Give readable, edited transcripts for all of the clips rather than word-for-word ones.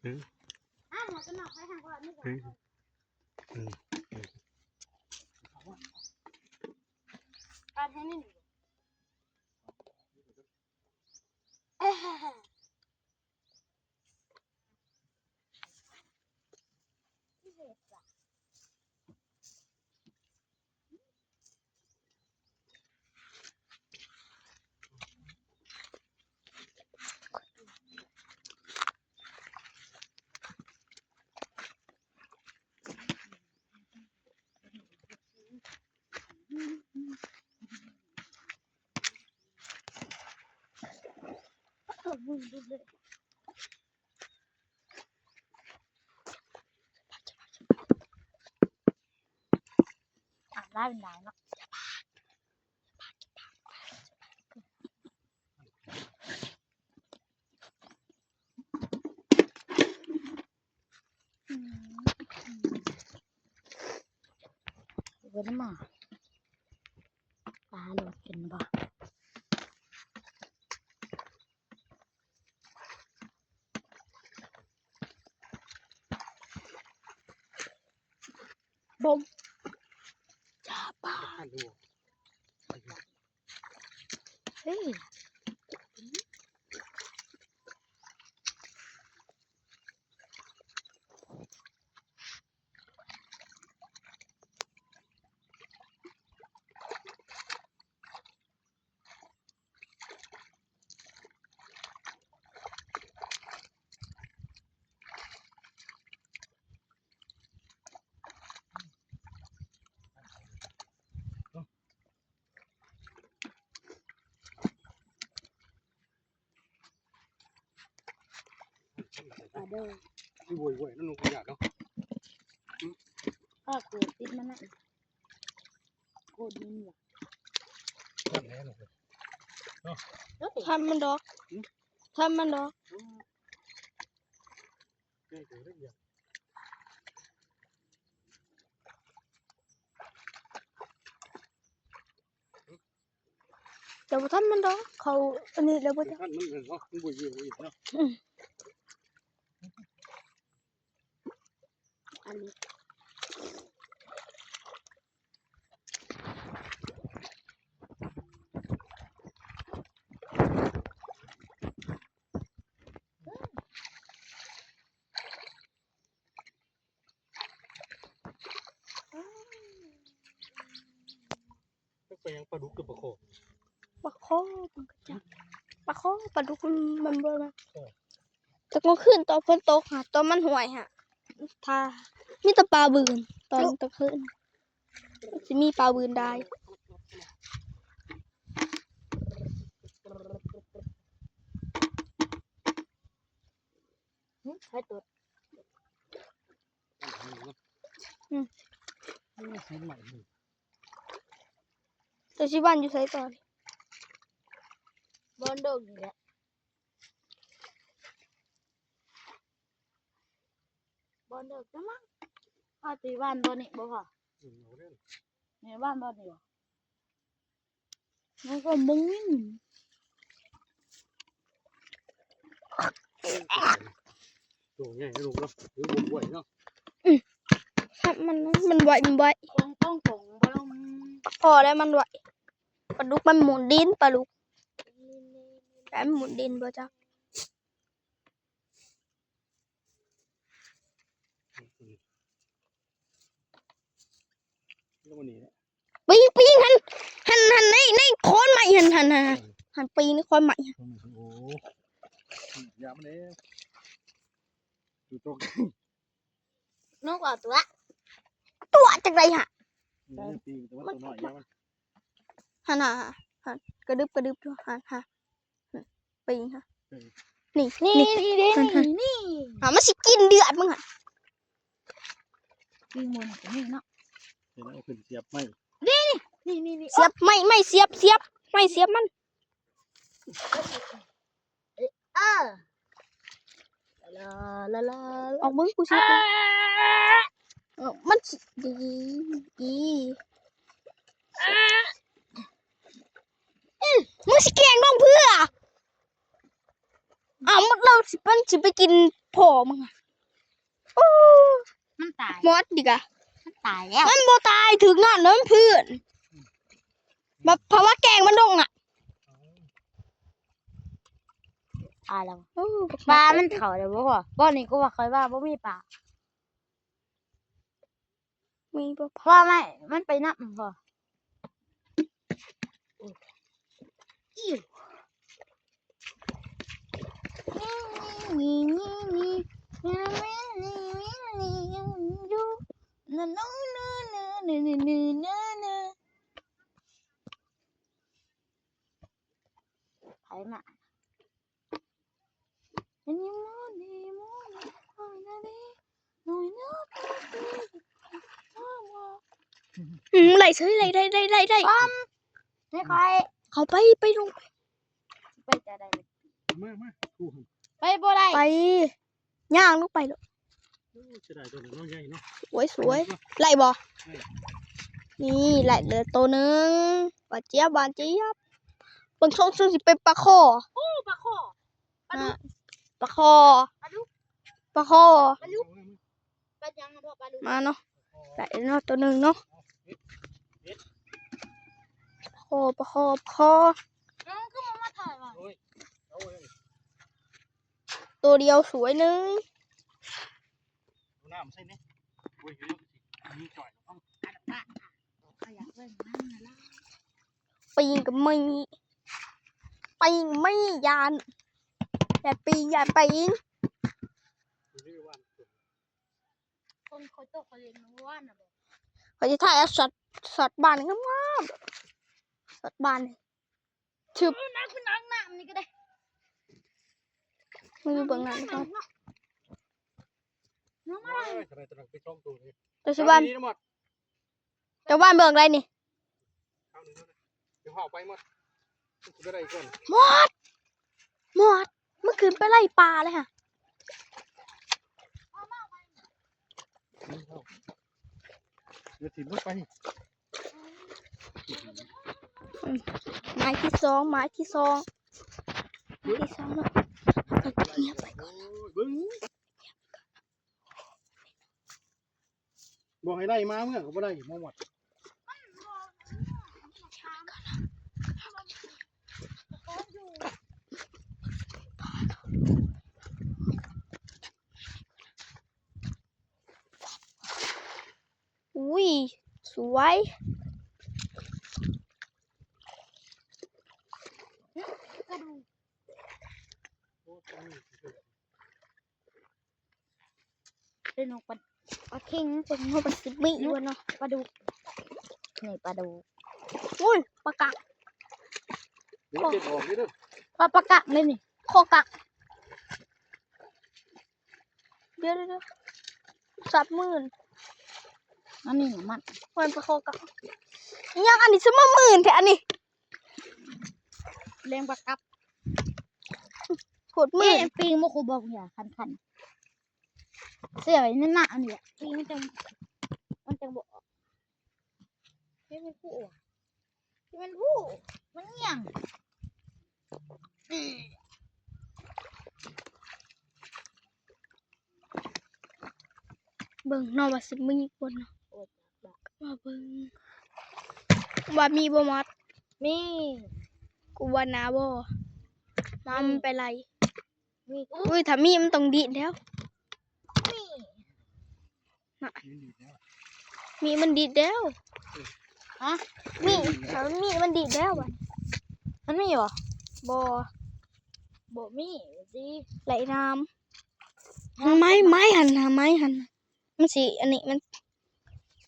เราจะหนักไปทางก่อนนี่ก่อนการให้นี่ได้เป็นได้เนาะเว้นมาปลาโหลดกินบ่บมจ้าปลาเฮ้ยเด้อที่โวยนั่นลงขยะเนาะก็โกดติดมันน่ะโกดนี่เนี่ยทำมันดอกทำมันดอกเดี๋ยวทำมันดอกเขาอันนี้เดี๋ยวจะมันเหมือนเนาะมันบุยเนาะอันนี้ไปยังปลาดุกกับปลาโคมันก็จับปลาโคปลาดุกมันเบอร์แต่ก็ขึ้นตอนฝนตกค่ะตอนมันห่วยค่ะถ้ามีแต่ปลาบืนตอนตะคืนจะมีปลาบืนได้ใช่ตัวตัวชิบันอยู่ใส่ตอนบอลโดกอยู่แล้วบอลโดกจังมั้งตีบ้านบอลนี่บ่ค่ะเนี่ยบ้านบอลนี่บ่มันก็มึงตัวใหญ่ลูกเนาะหรือบ่ไหวเนาะครับมันไหวต้องพอแล้วมันไหวปลาดุกมันหมุนดินปลาดุกแต่หมุนดินบ่จ้ะปีหันในโคนใหม่หันปีนี่โคนใหม่โอ้ยามันเลยอยู่ตรงนกเอาตัวจากไหนฮะหันกระดึบด้วยหันปีฮะนี่มันสิกินเดือดมึงฮะกินมันแบบนี้เนาะเห็นแล้วขึ้นเสียบไม่นี่เสียบไม่เสียบไม่เสียบมันลาออกมึงกูเสียบมันดีมึงสิเก่งน้องเพื่อ อ้าวมันเราสิไปกินผอมึงโอ้ มันตาย มดดิกะ มันตายแล้ว มันบ่ตายถึงนั่นแล้วมันเพื่อนแบบเพราะว่าแกงมันลงอ่ะ ตายแล้วปลามันเข่าเลยบ่นี่กูว่าเคยว่าบ่มีปลา มีบ่ เพราะว่าไม่มันไปนับบ่อิ่วนี่ไผมาไหลเฉยไหลได้นี่ใคร เขาไปลง ไปจะได้ มาคู่หัน ไปบ่ได้ ไปย่างลงไปเลย จะได้ตัวน้องใหญ่เนาะ สวยไหลบ่นี่ไหลเหลือตัวหนึงหวานเจี๊ยบเบิ่งช่องสิเป็นปลาคอ โอ้ปลาคอ ปลาคอ ปลาดุก ปลาคอ ปลาดุกปลายังบ่ปลาดุก มาเนาะไหลเนาะตัวหนึงเนาะปลาคอก็มาถ่ายมา เอาเลย ตัวเดียวสวยหนึง น้ำใส่เนี่ยโอ้ยมีจ่อยต้อง ขยับเบิ่งนั่นน่ะล่ะ ปีนกับไม่ยานอย่าปีนอย่าปีน มีวัน คนเขาตกเขาเรียนมาว่าน่ะบ่ เขาจะถ่ายเอาสัตว์บ้านงามๆสัตว์บ้านนี่ชื่อ นักเป็นนักน้ำนี่ก็ได้ มือเบื้องหลังเขา น้อง โอ้ยทำไมตัวนั้นไปช่องตัวนี้ แต่ชื่อบ้าน หมด แต่บ้านเบื้องอะไรนี่ เอาหนึ่งเดี๋ยวห่อไปหมดจะได้ก่อน หมดเมื่อคืนไปไล่ปลาเลยค่ะ เดี๋ยวถิ่นรถไป ไม้ที่สองเนาะเงียบไปก่อน บึ้งบอกให้ได้มาเมื่อก็ไม่ได้มาหมด อุ้ยสวย กระดูกเป็นนกปลาเค็ง เป็นหัวปลาซิบบี้ด้วยเนาะ ปลาดุกนี่ปลาดุก อุ้ยปลากัก เดี๋ยวเก็บออกนี่เด้อ ปลากะเลยนี่ โคกักเดี๋ยว30,000 อันนี้น่ะมัน วันปลาโคกักยังอันนี้ซื้อมา10,000แท้อันนี้ เลี้ยงปลากับ โคตรหมื่น ปีงบ่คูบอกอย่าคันเสียไว้นั่นน่ะอันนี้ปีงมันจังบ่ออกนี่มันผู้อ่ะนี่มันผู้มันเหี้ยง เบิ่งเนอว่าสิมีคนเนาะว่าเบิ่งว่ามีบ่มัด มี กูว่านาบ่มามันไปไล่ มี อุ้ยถ้ามีมันต้องดีดแล้ว มี มีมันดีดแล้ว ฮะ มีถ้ามีมันดีดแล้วบัด มันมีบ่ บ่ บ่มีสิ ไหลน้ำไม้หันนะไม้หันมันสิอันนี้มัน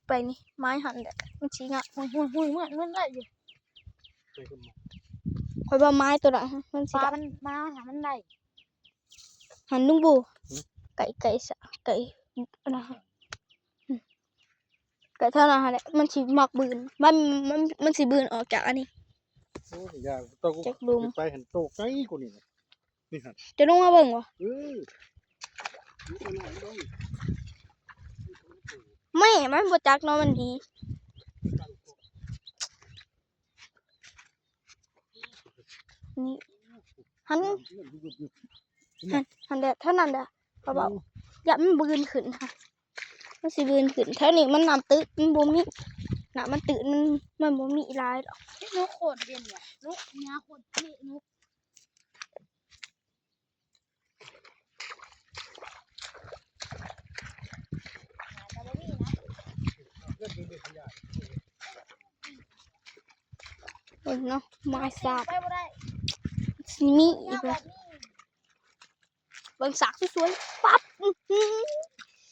ไปนี่ไม้หันแหละมันสิงะ หุยมันได้อยู่ ไปกันหมด ข่อยว่าไม้ตัวละมัน ป สิ ลา ละ มันมาหามันได้ หันลุงบูไก่สะไก่อันนะไก่เท่านั้นแหละมันสิมักบืนมันสิบืนออกจากอันนี้ โอ้ยยากตัวกู จากลุม ไปหันโตไกลกูนี่นะนี่หัน จะลงมาเบิ่งวะ เออนี่ไปหน่อยต้อง ไม่มันบ่จักเนาะมันดีนี่หัน หันแดดเท่านั้นแหละเขาบอกอย่ามันบืนขึ้นค่ะมันสิบืนขึ้นเท่านี้มันน้ำตื้นมันบ่มีน้ำมันตื้นมันบ่มีลายหรอก นุกโคตรเด่นว่ะนุกเนื้อโคตรนี่นุกแต่บ่มีนะ เพื่อนเป็นเด็กขยะ เบิ่งเนาะไม้สาก ไปบ่ได้ สิมีอี ยาก ก แบ แล้ว บนี้ เบิ่งสากสวยๆปั๊บอื้อหือ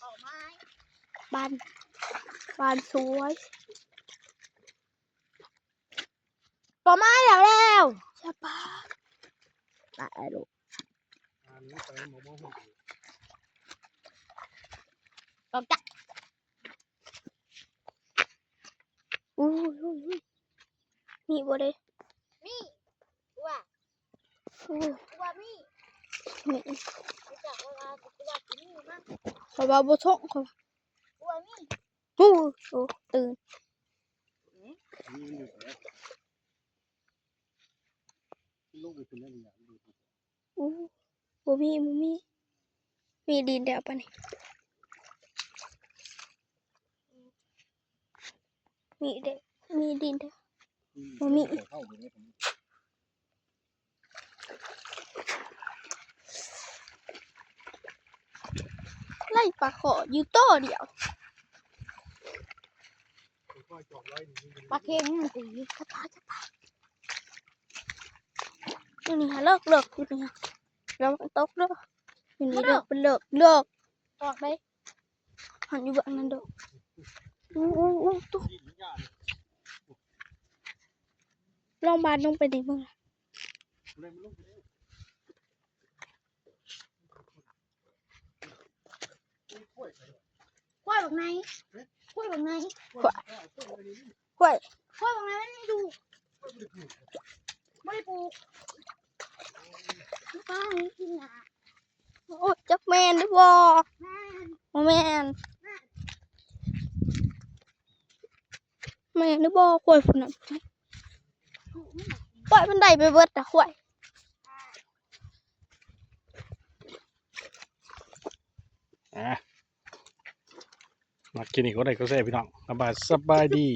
ออกไม้ บานสวย ต่อไม้แล้ว ใช่ปะตายลูก อันนี้ไปหมอหมอ ออกจ้ะ อุ้ยมีบ่ได้ มีว่า อู้ ว่ามี มี รู้จักว่ากินมีมั้ง เขาว่าบ่ท่องเขา ว่ามี อู้โอ้ตื่น นี่อยู่แล้วลูกไปเป็นอะไรอย่างนี้ อู้บ่มีมีดินเดียวปะนี่มีเด็กมีดินเดียว เข้าอย่างนี้ผม ไล่ปลาขออยู่โต้เดียว ค่อยจอบไล่ ปลาเค็งนี่สิ จะตายอยู่นี่ฮะเลิกอยู่นี่ฮะแล้วมันตกเด้ออยู่นี่เลิกเป็นเลิก ออกได้ หันอยู่แบบนั้นเด้ออู้ตุ๊ก ที่หยา ลองบานลงไปดิมึง เลยมันลูกไปเลยค่อย กล้วยแบบไหนกล้วยแบบไหน กล้วย กล้วยแบบไหนมันไม่ดูไม่ได้ปลูกป้ากินอ่ะ โอ้จักแมนหรือบ่ แม่ บ่แมนแม่นหรือบ่กล้วยพุ่นน่ะกล้วยมันได้ไปเบิดอ่ะกล้วย มากินอีกก็ได้ก็แซ่พี่น้องสบายดี